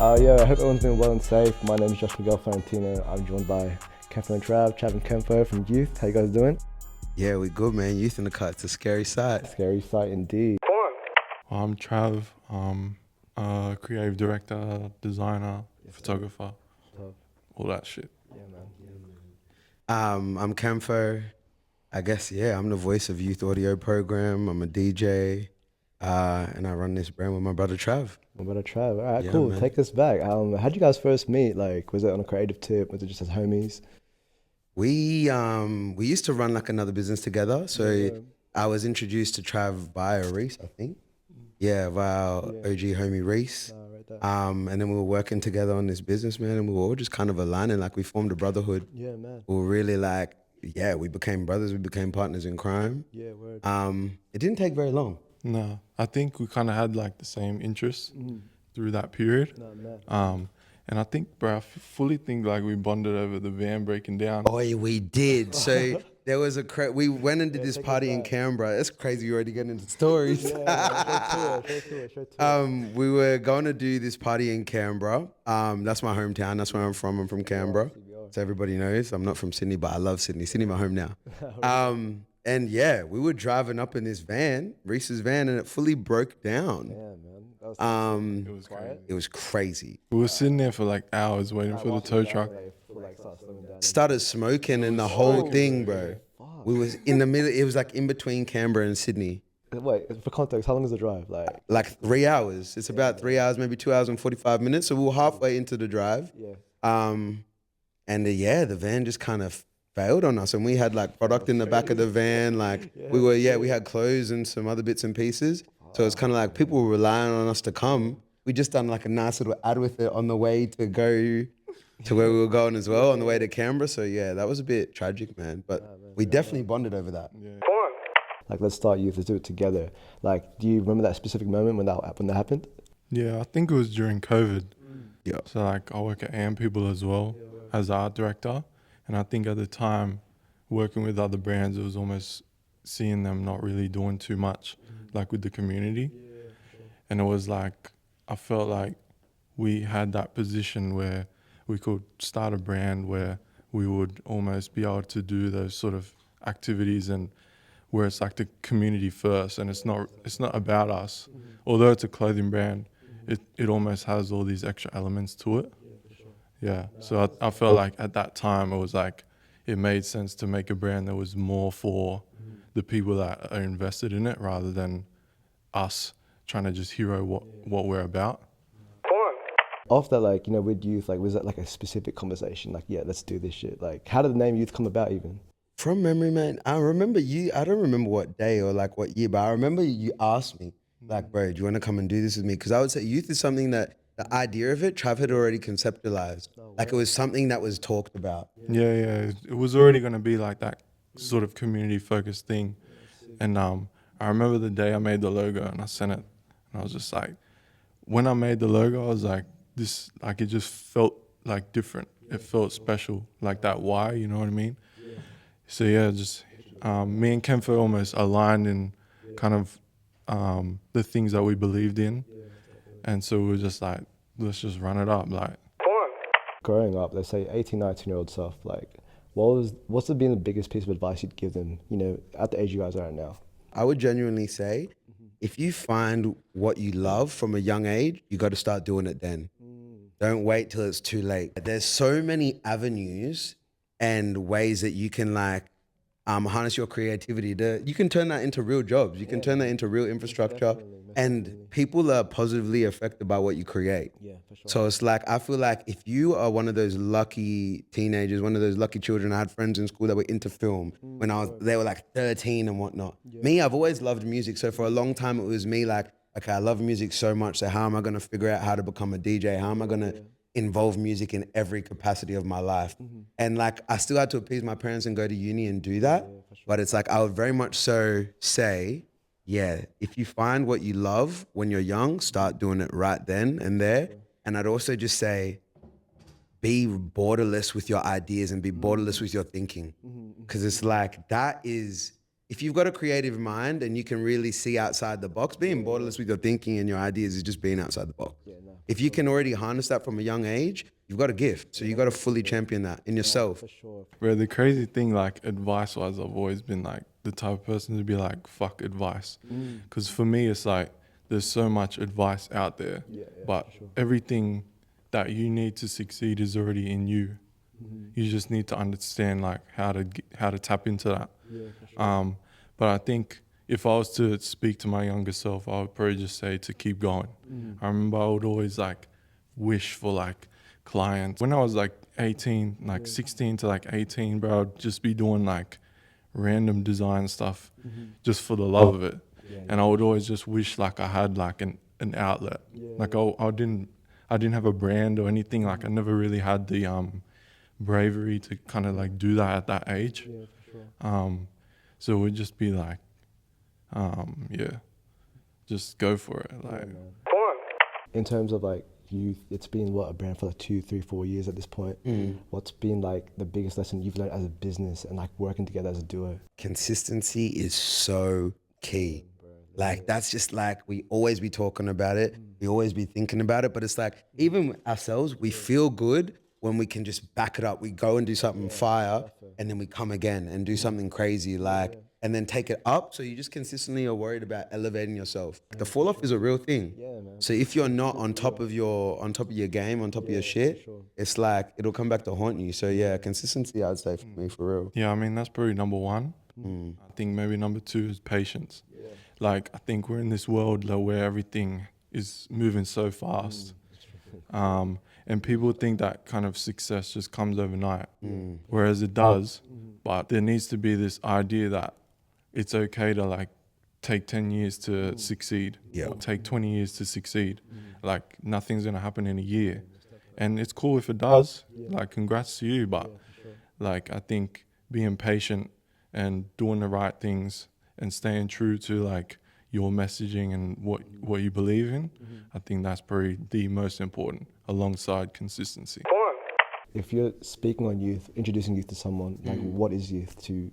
Yeah, I hope everyone's been well and safe. My name is Josh Miguel Florentino. I'm joined by Kenfo and Trav and Kenfo from Youth. How you guys doing? Yeah, we good, man. Youth in the cut. It's a scary sight. Scary sight indeed. I'm Trav. I'm a creative director, designer, photographer, all that shit. Yeah, man. I'm Kenfo. I guess, yeah, I'm the voice of Youth Audio Program. I'm a DJ, and I run this brand with my brother Trav. My brother Trav. All right, Yeah, cool. man. Take us back. How'd you guys first meet? Like, was it on a creative tip? Was it just as homies? We used to run like another business together. So I was introduced to Trav via Reese, I think. Yeah, via OG homie Reese. Right there. And then we were working together on this business, man, and we were all just kind of aligning. Like we formed a brotherhood. Yeah, man. We were really like, yeah, we became brothers. We became partners in crime. Yeah, word. It didn't take very long. No, I think we kind of had like the same interests through that period. No, man. And I think, bro, I fully think like we bonded over the van breaking down. Oh, yeah, we did. So there was we went and did this party in Canberra. It's crazy. You're already getting into stories. Show to it. We were going to do this party in Canberra. That's my hometown. That's where I'm from. I'm from Canberra. So everybody knows I'm not from Sydney, but I love Sydney. Sydney, my home now. And yeah, we were driving up in this van, Reese's van, and it fully broke down. Yeah, man. That was It was crazy. It was crazy. We were sitting there for like hours waiting for the tow truck. Started smoking and the whole thing, bro. We was in the middle. It was like in between Canberra and Sydney. Wait, for context, how long is the drive? Like 3 hours. It's about 3 hours, maybe 2 hours and 45 minutes. So we were halfway into the drive. Yeah. The van just kind of failed on us, and we had like product in the back of the van. Like we had clothes and some other bits and pieces. So it's kind of like people were relying on us to come. We just done like a nice little ad with it on the way to go to where we were going as well, on the way to Canberra. So yeah, that was a bit tragic, man. But we definitely bonded over that. Yeah. Like, let's start Youth. Let's do it together. Like, do you remember that specific moment when that happened? Yeah, I think it was during COVID. Yeah. So like I work at AM People as well as art director. And I think at the time, working with other brands, it was almost seeing them not really doing too much, like with the community. And it was like, I felt like we had that position where we could start a brand where we would almost be able to do those sort of activities, and where it's like the community first, and it's not about us. Although it's a clothing brand, it almost has all these extra elements to it. Yeah, so I felt like at that time it was like it made sense to make a brand that was more for the people that are invested in it rather than us trying to just hero what we're about. After, like, you know, with Youth, like, was that like a specific conversation? Like, yeah, let's do this shit. Like, how did the name Youth come about even? From memory, man, I remember I don't remember what day or like what year, but I remember you asked me, like, bro, do you want to come and do this with me? Because I would say Youth is something that the idea of it, Trav had already conceptualized. Like, it was something that was talked about. Yeah, it was already going to be like that sort of community-focused thing. And I remember the day I made the logo and I sent it, and I was just like, when I made the logo, I was like, this, like, it just felt like different. It felt special, like that Y, you know what I mean? So yeah, just me and Kenfo almost aligned in kind of the things that we believed in. And so we were just like, let's just run it up. Like, Growing up, let's say 18, 19-year-old self, like, what's been the biggest piece of advice you'd give them, you know, at the age you guys are at now? I would genuinely say, if you find what you love from a young age, you got to start doing it then. Don't wait till it's too late. There's so many avenues and ways that you can like harness your creativity. You can turn that into real jobs. You can turn that into real infrastructure. And people are positively affected by what you create. Yeah, for sure. So it's like, I feel like if you are one of those lucky teenagers, one of those lucky children, I had friends in school that were into film when they were like 13 and whatnot. Me, I've always loved music. So for a long time, it was me like, okay, I love music so much. So how am I going to figure out how to become a DJ? How am I going to involve music in every capacity of my life? And like, I still had to appease my parents and go to uni and do that. But it's like, I would very much so say, yeah, if you find what you love when you're young, start doing it right then and there. And I'd also just say, be borderless with your ideas and be borderless with your thinking. Because it's like, that is if you've got a creative mind and you can really see outside the box, being borderless with your thinking and your ideas is just being outside the box. If you can already harness that from a young age, you've got a gift. So you got to fully champion that in yourself. For sure. Bro, the crazy thing, like advice-wise, I've always been like the type of person to be like, fuck advice. Because for me, it's like there's so much advice out there, but everything that you need to succeed is already in you. You just need to understand like how to tap into that. But I think if I was to speak to my younger self, I would probably just say to keep going. I remember I would always like wish for like clients. When I was like 18, like 16 to like 18, bro, I'd just be doing like random design stuff just for the love of it. And I would always just wish like I had like an outlet. Like I didn't have a brand or anything. Like I never really had the bravery to kind of like do that at that age. So it would just be like, just go for it. Like, In terms of like youth, it's been what, a brand for like 2, 3, 4 years at this point. What's been like the biggest lesson you've learned as a business and like working together as a duo? Consistency is so key. Like that's just like we always be talking about it. We always be thinking about it. But it's like even ourselves, we feel good when we can just back it up. We go and do something fire and then we come again and do something crazy like and then take it up. So you just consistently are worried about elevating yourself. The fall off is a real thing. So if you're not on top of your game, on top of your shit, it's like it'll come back to haunt you. So yeah, consistency I'd say for me, for real. yeah, I mean, that's probably number one. I think maybe number two is patience. Like, I think we're in this world where everything is moving so fast. And people think that kind of success just comes overnight, whereas it does. But there needs to be this idea that it's okay to like take 10 years to succeed, or take 20 years to succeed. Like nothing's gonna happen in a year. And it's cool if it does, like congrats to you. But like, I think being patient and doing the right things and staying true to like your messaging and what you believe in, I think that's probably the most important, alongside consistency. If you're speaking on youth, introducing youth to someone, like what is youth to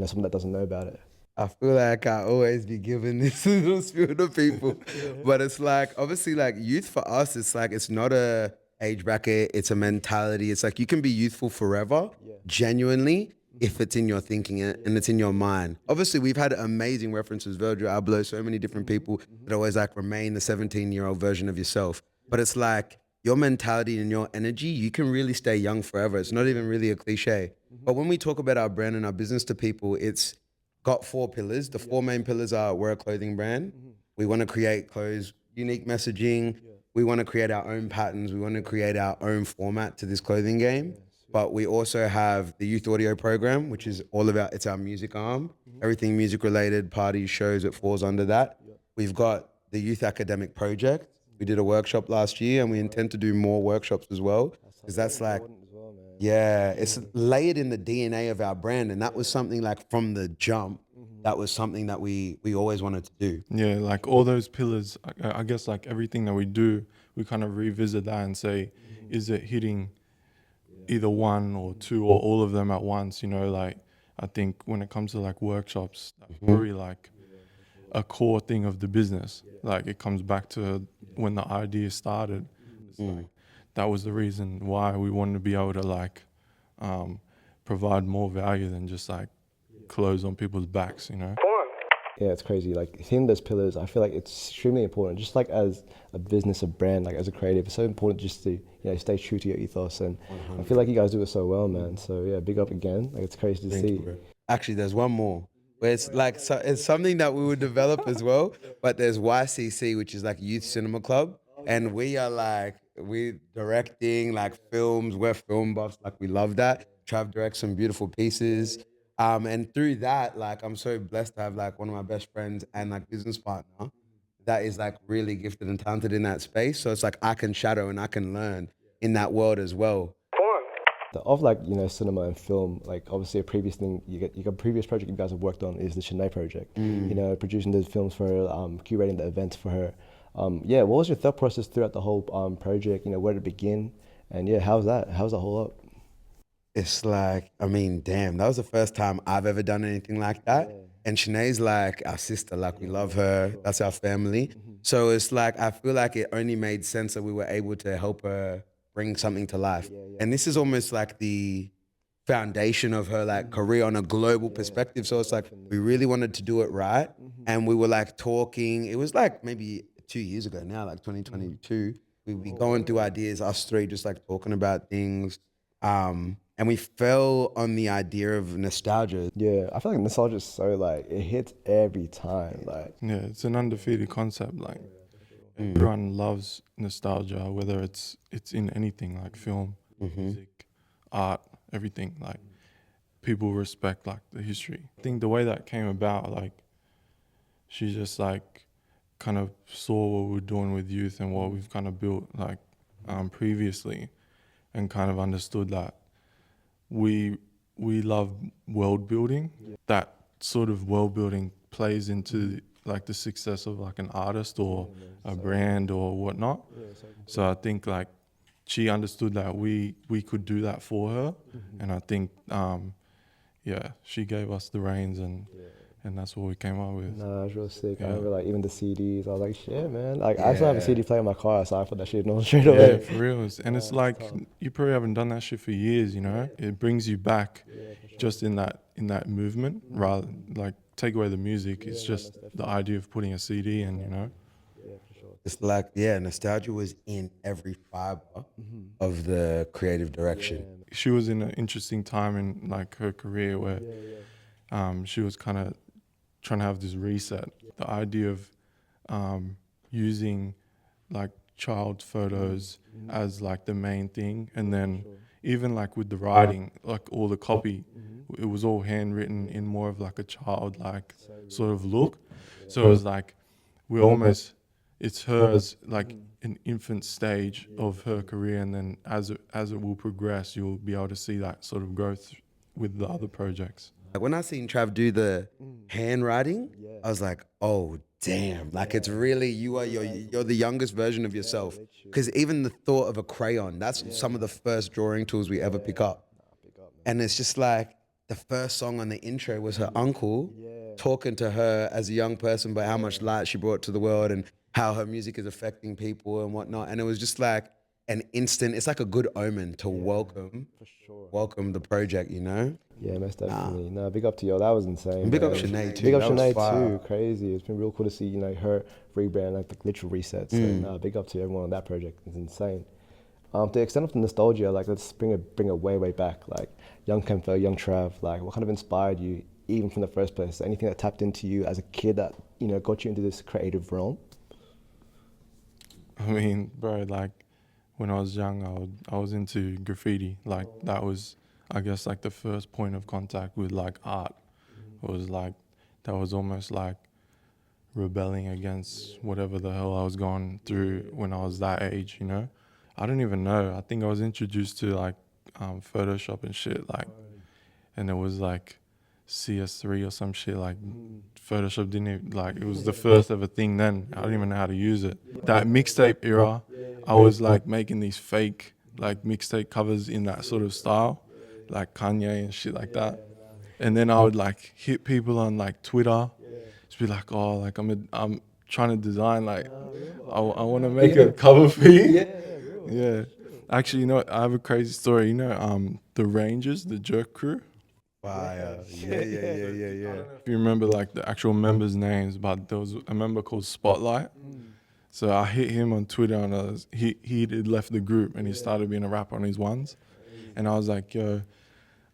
someone that doesn't know about it? I feel like I always be giving this little spiel to people, but it's like, obviously like youth for us, it's like, it's not a age bracket, it's a mentality. It's like you can be youthful forever, genuinely, if it's in your thinking and it's in your mind. Obviously, we've had amazing references, Virgil Abloh, so many different people that always like remain the 17-year-old version of yourself. But it's like your mentality and your energy, you can really stay young forever. It's not even really a cliche. But when we talk about our brand and our business to people, it's got 4 pillars. The 4 main pillars are we're a clothing brand. We want to create clothes, unique messaging. We want to create our own patterns. We want to create our own format to this clothing game. But we also have the youth audio program, which is all about, it's our music arm. Everything music related, parties, shows, it falls under that. We've got the youth academic project. We did a workshop last year and we intend to do more workshops as well. Because that's like, yeah, it's layered in the DNA of our brand. And that was something like from the jump, that was something that we always wanted to do. Yeah, like all those pillars, I guess like everything that we do, we kind of revisit that and say, is it hitting either one or two or all of them at once? Like I think when it comes to like workshops, that's probably like a core thing of the business. Like it comes back to when the idea started. It's like, that was the reason why we wanted to be able to like provide more value than just like clothes on people's backs, Yeah, it's crazy. Like hitting those pillars, I feel like it's extremely important. Just like as a business, a brand, like as a creative, it's so important just to stay true to your ethos. And I feel like you guys do it so well, man. So yeah, big up again. Like it's crazy to see. Actually, there's one more. Where it's like, so it's something that we would develop as well. But there's YCC, which is like Youth Cinema Club, and we're directing like films. We're film buffs. Like we love that. Trav directs some beautiful pieces. And through that, like, I'm so blessed to have like one of my best friends and like business partner that is like really gifted and talented in that space. So it's like I can shadow and I can learn in that world as well. Of like cinema and film, like obviously a previous thing you got a previous project you guys have worked on is the Shanae project. Producing those films for her, curating the events for her. What was your thought process throughout the whole project? Where did it begin? And how's that whole up? It's like, I mean, damn, that was the first time I've ever done anything like that. And Shanae's like our sister, like we love her. That's our family. So it's like, I feel like it only made sense that we were able to help her bring something to life. And this is almost like the foundation of her like career on a global perspective. So it's like, we really wanted to do it right. And we were like talking, it was like maybe 2 years ago now, like 2022. We'd be going through ideas, us three, just like talking about things. And we fell on the idea of nostalgia. Yeah, I feel like nostalgia is so like it hits every time. Like Yeah, it's an undefeated concept. Like everyone loves nostalgia, whether it's in anything like film, music, art, everything. Like people respect like the history. I think the way that came about, like she just like kind of saw what we're doing with youth and what we've kind of built like previously, and kind of understood that we love world building. That sort of world building plays into like the success of like an artist or a brand or whatnot. So I think like she understood that we could do that for her, and I think yeah, she gave us the reins, and that's what we came up with. nah, it's real sick. I Yeah. remember like even the CDs. I was like, shit, man. Like I still have a CD player in my car, so I put that shit on straight Yeah, away. for real. And it's like you probably haven't done that shit for years, you know? It brings you back just in that movement, rather like take away the music. It's just the idea of putting a CD in, you know? It's like, yeah, nostalgia was in every fiber of the creative direction. She was in an interesting time in like her career where she was kind of trying to have this reset. The idea of using like child photos as like the main thing, and then even like with the writing, like all the copy, it was all handwritten in more of like a childlike sort of look. So it was like we're almost, it's her as like an infant stage of her career, and then as it will progress, you'll be able to see that sort of growth with the other projects. Like when I seen Trav do the handwriting, I was like, oh damn! Like it's really you're the youngest version of yourself. Because even the thought of a crayon, that's some of the first drawing tools we ever pick up. And it's just like the first song on the intro was her uncle talking to her as a young person about how much light she brought to the world and how her music is affecting people and whatnot. And it was just like an instant, it's like a good omen to welcome the project, you know? Yeah, most definitely. Nah, big up to yo. That was insane. And big up man. Shanae too. Big up That was Shanae fire. too. Crazy. It's been real cool to see, you know, her rebrand, like the literal reset. So nah, big up to everyone on that project. It's insane. To the extent of the nostalgia, like let's bring it way back. Like young Kenfo, young Trav, like what kind of inspired you even from the first place? Anything that tapped into you as a kid that, you know, got you into this creative realm? I mean, bro, like when I was young, I was into graffiti. Like that was, I guess, like the first point of contact with like art. It was like, that was almost like rebelling against whatever the hell I was going through when I was that age, you know? I don't even know. I think I was introduced to like Photoshop and shit, like, and it was like CS3 or some shit. Like Photoshop didn't even, like, it was the first ever thing then. I didn't even know how to use it. That mixtape era, I was like making these fake like mixtape covers in that sort of style, like Kanye and shit like that. And then I would like hit people on like Twitter, just be like, oh, like I'm trying to design, like I want to make a cover for you. Yeah. Actually, you know what? I have a crazy story. You know, the Rangers, the Jerk Crew. Fire. Yeah. If you remember like the actual members' names, but there was a member called Spotlight. So I hit him on Twitter, and he had left the group, and he started being a rapper on his ones. And I was like, yo,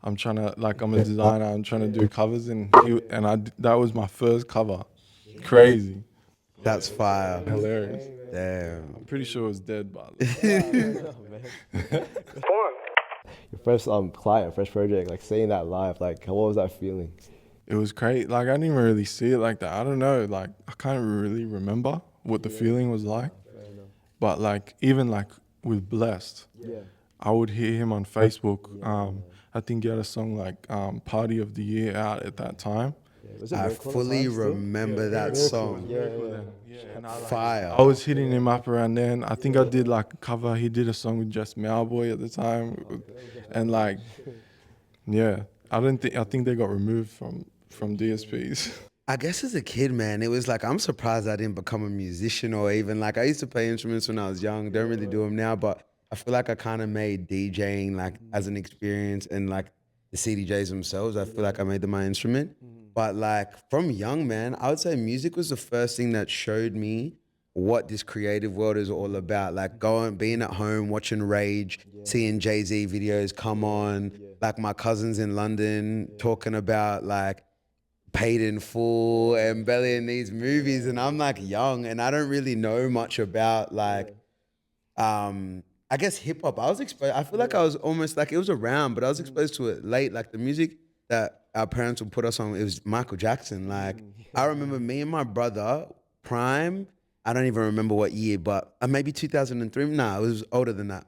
I'm trying to, like, I'm a designer, I'm trying to do covers, and that was my first cover. Crazy. That's fire. Hilarious. Damn. I'm pretty sure it was dead, but Your first client, first project, like seeing that live, like what was that feeling? it was great. Like, I didn't even really see it like that. I don't know, like, I can't really remember what the feeling was like. But, like, even, like, with Blessed, I would hear him on Facebook. I think he had a song, like, Party of the Year out at that time. I fully remember that song. Fire. I was hitting him up around then. I think I did, like, a cover. He did a song with Just Malboy at the time. And, like, yeah. I think they got removed from from DSPs. I guess as a kid, man, it was like, I'm surprised I didn't become a musician, or even like, I used to play instruments when I was young. Don't really do them now, but I feel like I kind of made DJing like as an experience, and like the CDJs themselves, I feel like I made them my instrument. But like from young, man, I would say music was the first thing that showed me what this creative world is all about. Like being at home, watching Rage, seeing Jay-Z videos come on, like my cousins in London talking about like Paid in Full and Belly in these movies. And I'm like young and I don't really know much about like, I guess hip hop. I was exposed, I feel like I was almost like, it was around, but I was exposed to it late. Like the music that our parents would put us on, it was Michael Jackson. Like I remember me and my brother, Prime, I don't even remember what year, but maybe 2003. Nah, it was older than that.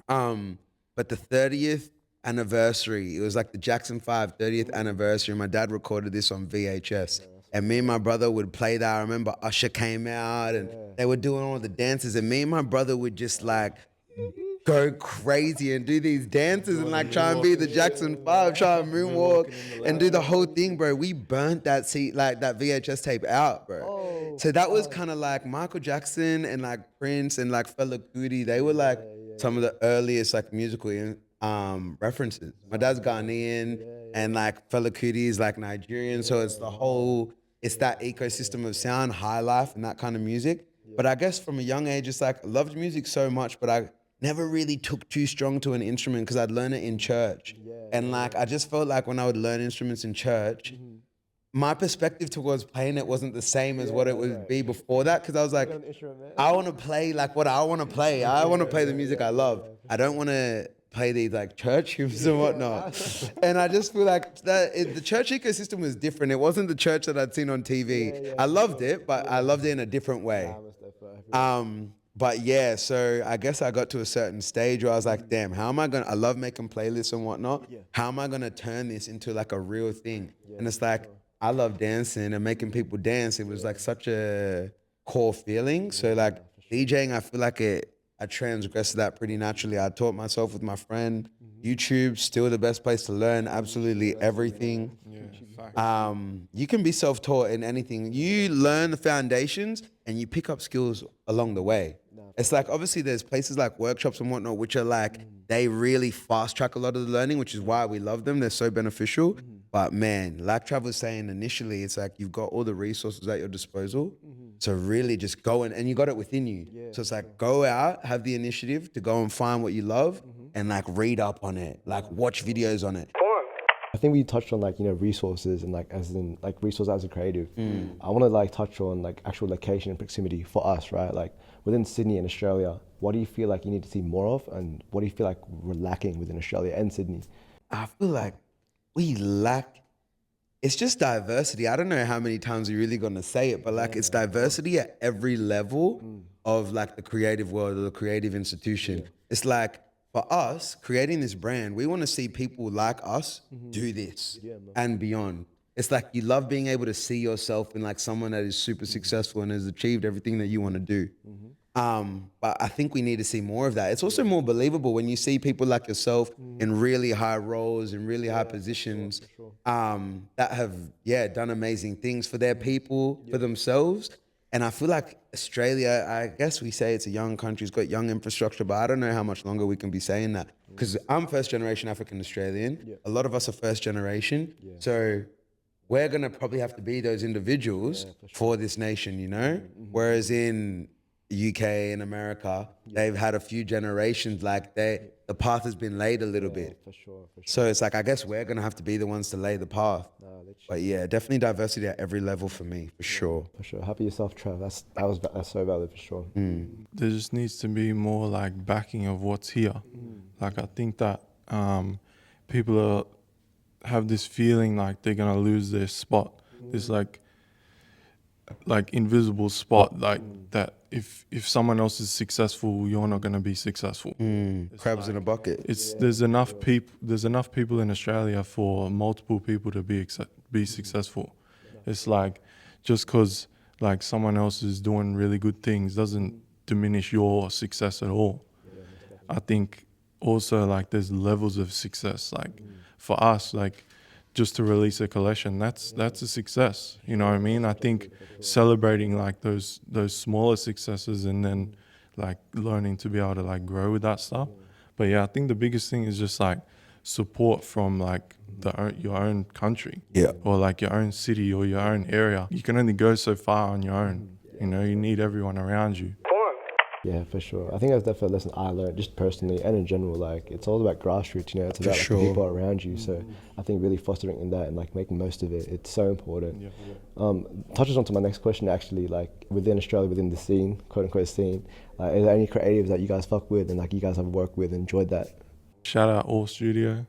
But the 30th anniversary, it was like the Jackson 5 30th anniversary. My dad recorded this on VHS. And me and my brother would play that. I remember Usher came out and they were doing all the dances. And me and my brother would just like go crazy and do these dances and like try and be the Jackson 5, try and moonwalk and do the whole thing, bro. We burnt that that VHS tape out, bro. So that was kind of like Michael Jackson and like Prince and like Fela Kuti. They were like some of the earliest like musical references. My dad's Ghanaian and like Fela Kuti is like Nigerian. So it's it's that ecosystem of sound, high life and that kind of music. But I guess from a young age, it's like I loved music so much, but I never really took too strong to an instrument because I'd learn it in church. And like, I just felt like when I would learn instruments in church, my perspective towards playing it wasn't the same as what it would be before that. Cause I was like, I want to play like what I want to play. I want to play the music I love. I don't want to play these like church hymns and whatnot. And I just feel like the church ecosystem was different. It wasn't the church that I'd seen on TV. I loved it, but I loved it in a different way. But yeah, so I guess I got to a certain stage where I was like, damn, I love making playlists and whatnot. How am I going to turn this into like a real thing? And it's like, I love dancing and making people dance. It was like such a core feeling. So like DJing, I feel like I transgressed that pretty naturally. I taught myself with my friend. YouTube, still the best place to learn absolutely everything. You can be self-taught in anything. You learn the foundations and you pick up skills along the way. It's like, obviously there's places like workshops and whatnot, which are like, they really fast track a lot of the learning, which is why we love them. They're so beneficial. But man, like Trav was saying initially, it's like you've got all the resources at your disposal. So really just go and you got it within you. So it's like, go out, have the initiative to go and find what you love and like read up on it, like watch videos on it. I think we touched on like, resources and like as in like resources as a creative. I want to like touch on like actual location and proximity for us, right? Like within Sydney and Australia, what do you feel like you need to see more of, and what do you feel like we're lacking within Australia and Sydney? I feel like we lack, it's just diversity. I don't know how many times we're really gonna say it, but like it's diversity at every level of like the creative world or the creative institution. It's like, for us, creating this brand, we want to see people like us do this and beyond. It's like you love being able to see yourself in like someone that is super successful and has achieved everything that you want to do. But I think we need to see more of that. It's also more believable when you see people like yourself in really high roles, in really high positions, that have, done amazing things for their people, for themselves. And I feel like Australia, I guess we say it's a young country, it's got young infrastructure, but I don't know how much longer we can be saying that. Because I'm first generation African Australian. A lot of us are first generation. So we're going to probably have to be those individuals for this nation, Whereas in UK and America, they've had a few generations, like the path has been laid a little bit. For sure. So it's like, I guess we're going to have to be the ones to lay the path. But yeah, definitely diversity at every level for me, for sure. For sure. Happy yourself, Trav. That's so valid, for sure. There just needs to be more like backing of what's here. Like I think that people have this feeling like they're gonna lose their spot. This like invisible spot, like that if someone else is successful, you're not gonna be successful. Crabs in a bucket. There's enough people in Australia for multiple people to be successful. It's like just because like someone else is doing really good things doesn't diminish your success at all. I think also like there's levels of success. Like for us, like just to release a collection, that's a success. You know what I mean? I think celebrating like those smaller successes and then like learning to be able to like grow with that stuff. But yeah, I think the biggest thing is just like support from like your own country, or like your own city or your own area. You can only go so far on your own. You know, you need everyone around you. Yeah, for sure. I think that's definitely a lesson I learned, just personally and in general. Like, it's all about grassroots, you know, it's about like, the people around you. So I think really fostering in that and like making most of it, it's so important. Touches on to my next question, actually, like within Australia, within the scene, quote unquote scene, is there any creatives that you guys fuck with and like you guys have worked with and enjoyed that? Shout out All Studio.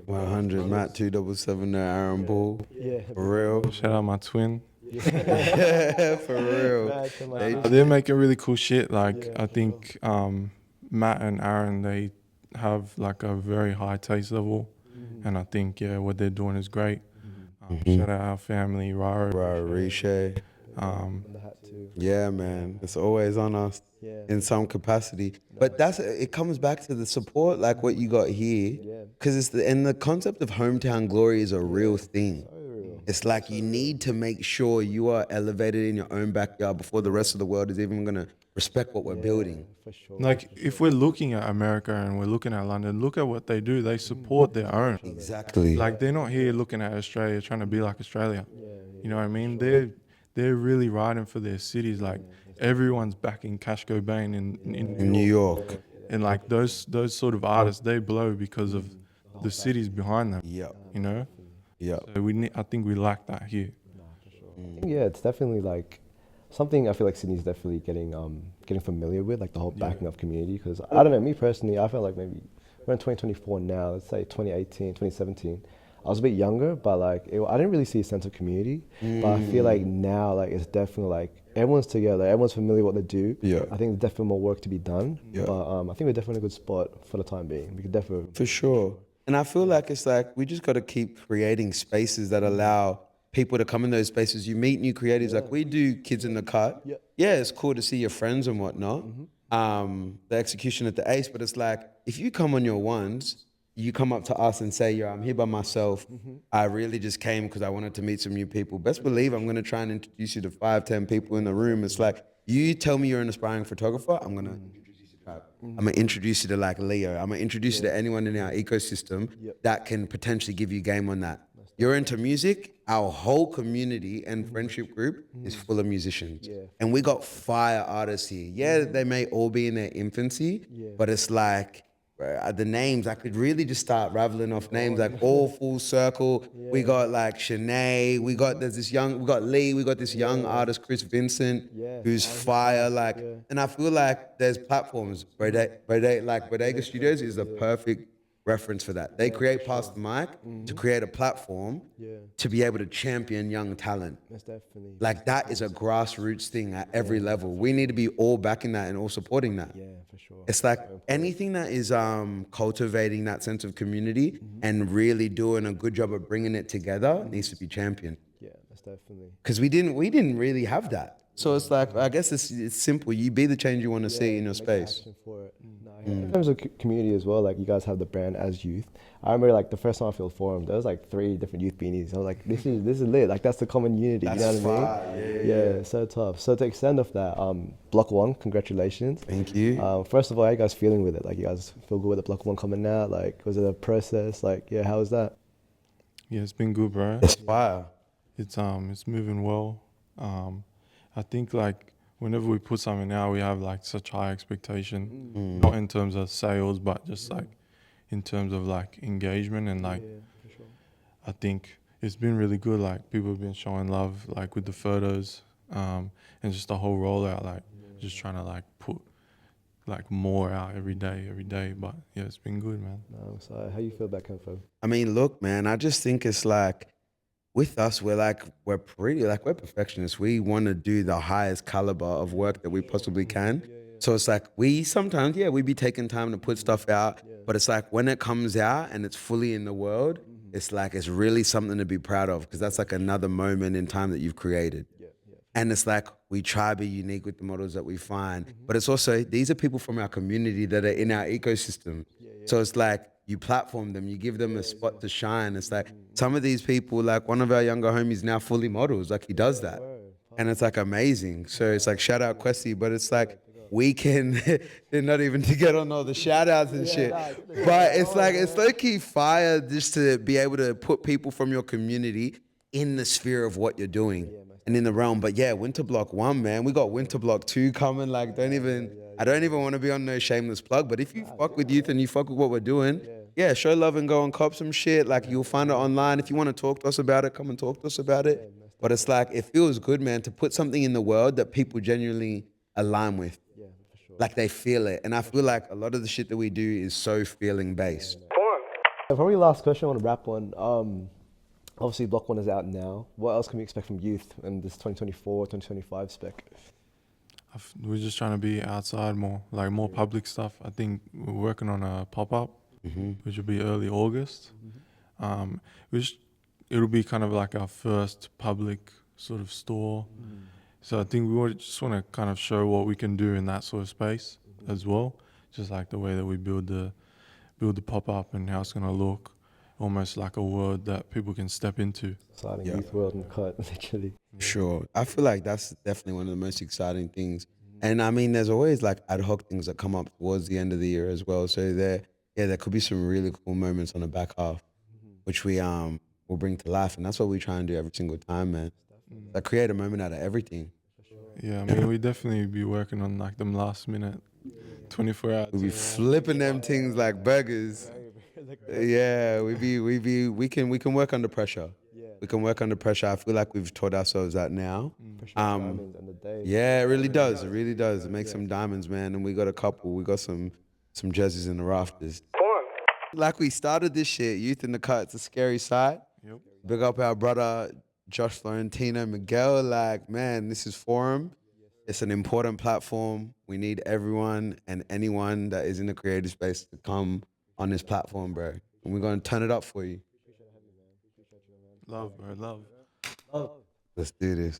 100, Matt 277 there, Aaron Ball. Yeah. For real. Shout out my twin. Yeah, for real. They're making really cool shit. Like I think Matt and Aaron, they have like a very high taste level, and I think what they're doing is great. Shout out our family, Rara, Riche. Yeah, man, it's always on us in some capacity. But it comes back to the support, like what you got here, because the concept of hometown glory is a real thing. It's like you need to make sure you are elevated in your own backyard before the rest of the world is even going to respect what we're building. For sure. Like if we're looking at America and we're looking at London, look at what they do. They support their own. Exactly. Like they're not here looking at Australia trying to be like Australia. You know what I mean? They're really riding for their cities. Like everyone's backing Cash Cobain in New York. And like those sort of artists, they blow because of the cities behind them. Yeah. You know? Yeah. So I think we lack that here. Yeah, it's definitely like something I feel like Sydney's definitely getting familiar with, like the whole backing up community. Because I don't know, me personally, I felt like maybe we're in 2024 now, let's say 2018, 2017. I was a bit younger, but like I didn't really see a sense of community. But I feel like now, like it's definitely like everyone's together, everyone's familiar with what they do. Yeah. I think there's definitely more work to be done. Yeah. But I think we're definitely in a good spot for the time being. We could definitely For sure. And I feel like it's like we just got to keep creating spaces that allow people to come in those spaces. You meet new creatives, like we do Kids in the Cut. Yeah, it's cool to see your friends and whatnot. The execution at the Ace, but it's like if you come on your ones, you come up to us and say, yo, I'm here by myself. I really just came because I wanted to meet some new people. Best believe I'm going to try and introduce you to 5-10 people in the room. It's like, you tell me you're an aspiring photographer, I'm going to introduce you to Trav. I'm going to introduce you to like Leo. I'm going to introduce you to anyone in our ecosystem that can potentially give you game on that. You're into music, our whole community and friendship group is full of musicians. And we got fire artists here. Yeah, they may all be in their infancy, but it's like, the names, I could really just start rattling off names, like all full circle. We got like Shanae, we got Lee, we got this young artist, Chris Vincent, who's fire, like, and I feel like there's platforms, Bodega Studios is the perfect reference for that. They create Past the Mic to create a platform to be able to champion young talent. That's definitely like that is a grassroots thing at every level. We need to be all backing that and all supporting that. Yeah, for sure. It's like anything that is cultivating that sense of community and really doing a good job of bringing it together needs to be championed. Yeah, that's definitely. Because we didn't really have that. So it's like, I guess it's simple. You be the change you want to see in your space. For it. In terms of community as well, like you guys have the brand as Youth. I remember like the first time I filled Forum, there was like 3 different Youth beanies. I was like, this is lit. Like that's the common unity. That's you know what I mean? Yeah, so tough. So to extend off that, Block 1, congratulations. Thank you. First of all, how you guys feeling with it? Like you guys feel good with the Block 1 coming out? Like was it a process? Like how was that? Yeah, it's been good, bro. It's fire. It's moving well. I think like whenever we put something out, we have like such high expectation, not in terms of sales, but just like in terms of like engagement and like, for sure. I think it's been really good. Like people have been showing love, like with the photos, and just the whole rollout, like just trying to like put like more out every day. But yeah, it's been good, man. So how you feel about kenfo? I mean, look, man, I just think it's like, with us, we're perfectionists. We want to do the highest caliber of work that we possibly can. So it's like we sometimes, we be taking time to put stuff out, but it's like when it comes out and it's fully in the world, it's like it's really something to be proud of because that's like another moment in time that you've created. And it's like we try to be unique with the models that we find, but it's also, these are people from our community that are in our ecosystem. So it's like you platform them, you give them a spot to shine. It's like some of these people, like one of our younger homies now fully models, like he does that. And it's like amazing. So it's like shout out Questy, but it's like we can, they're not even to get on all the shout outs and shit. But it's like, it's low key fire just to be able to put people from your community in the sphere of what you're doing and in the realm. But yeah, Winter Block 1, man, we got Winter Block 2 coming. Like, I don't even want to be on no shameless plug, but if you fuck with youth and you fuck with what we're doing, yeah, show love and go and cop some shit. Like, you'll find it online. If you want to talk to us about it, come and talk to us about it. But it's like, it feels good, man, to put something in the world that people genuinely align with. Yeah, for sure. Like, they feel it. And I feel like a lot of the shit that we do is so feeling based. Probably last question I want to wrap on. Obviously, Block 1 is out now. What else can we expect from youth in this 2024, 2025 spec? We're just trying to be outside more, like more public stuff. I think we're working on a pop-up, which will be early August. It'll be kind of like our first public sort of store. So I think just want to kind of show what we can do in that sort of space as well. Just like the way that we build the pop-up and how it's going to look, almost like a world that people can step into. Exciting youth world and cut, literally. Sure. I feel like that's definitely one of the most exciting things. And I mean, there's always like ad hoc things that come up towards the end of the year as well. So there could be some really cool moments on the back half, which we will bring to life. And that's what we try and do every single time, man. Like create a moment out of everything. Yeah, I mean, we definitely be working on like them last minute, 24 hours. We be flipping them things like burgers. Yeah, we can work under pressure. We can work under pressure. I feel like we've taught ourselves that now. Diamonds and the day. Yeah, it really does. It really does. It makes some diamonds, man. And we got a couple. We got some jerseys in the rafters. Like we started this shit, Youth in the Cut. It's a scary sight. Yep. Big up our brother Josh Florentino Miguel. Like, man, this is Forum. It's an important platform. We need everyone and anyone that is in the creative space to come on this platform, bro. And we're going to turn it up for you. Love, bro, love. Let's do this.